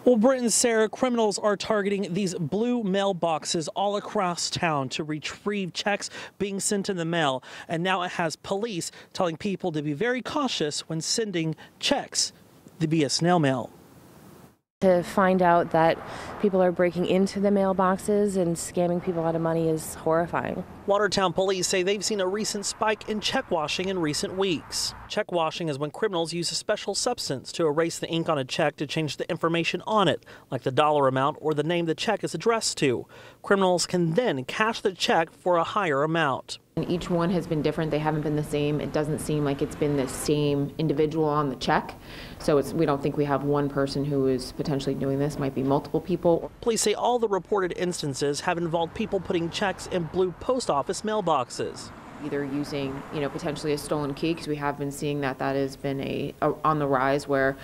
Well, Britt and Sarah, criminals are targeting these blue mailboxes all across town to retrieve checks being sent in the mail. And now it has police telling people to be very cautious when sending checks via snail mail. To find out that people are breaking into the mailboxes and scamming people out of money is horrifying. Watertown Police say they've seen a recent spike in check washing in recent weeks. Check washing is when criminals use a special substance to erase the ink on a check to change the information on it, like the dollar amount or the name the check is addressed to. Criminals can then cash the check for a higher amount. And each one has been different. They haven't been the same. It doesn't seem like it's been the same individual on the check. So we don't think we have one person who is potentially doing this. Might be multiple people. Police say all the reported instances have involved people putting checks in blue post office mailboxes. Either using, potentially a stolen key, because we have been seeing that has been on the rise, where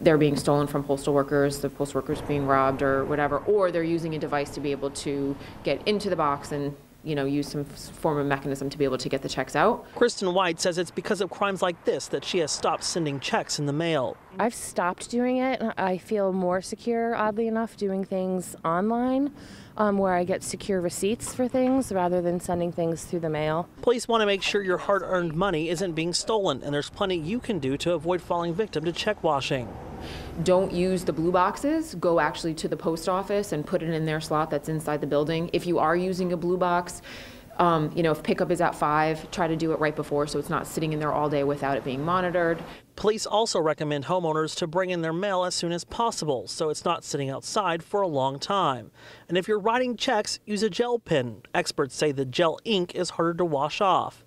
they're being stolen from postal workers, the postal workers being robbed or whatever, or they're using a device to be able to get into the box and use some form of mechanism to be able to get the checks out. Kristen White says it's because of crimes like this that she has stopped sending checks in the mail. I've stopped doing it. I feel more secure, oddly enough, doing things online where I get secure receipts for things rather than sending things through the mail. Police want to make sure your hard-earned money isn't being stolen, and there's plenty you can do to avoid falling victim to check washing. Don't use the blue boxes. Go actually to the post office and put it in their slot that's inside the building. If you are using a blue box, if pickup is at 5, try to do it right before so it's not sitting in there all day without it being monitored. Police also recommend homeowners to bring in their mail as soon as possible so it's not sitting outside for a long time. And if you're writing checks, use a gel pen. Experts say the gel ink is harder to wash off.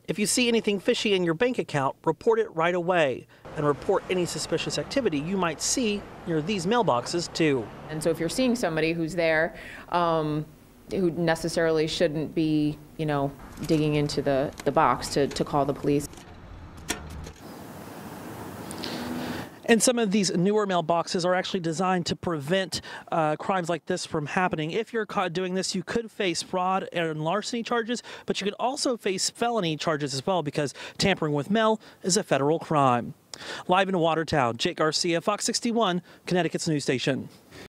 If you see anything fishy in your bank account, report it right away and report any suspicious activity you might see near these mailboxes too. And so if you're seeing somebody who's there who necessarily shouldn't be, digging into the box, to call the police. And some of these newer mailboxes are actually designed to prevent crimes like this from happening. If you're caught doing this, you could face fraud and larceny charges, but you could also face felony charges as well because tampering with mail is a federal crime. Live in Watertown, Jake Garcia, Fox 61, Connecticut's news station.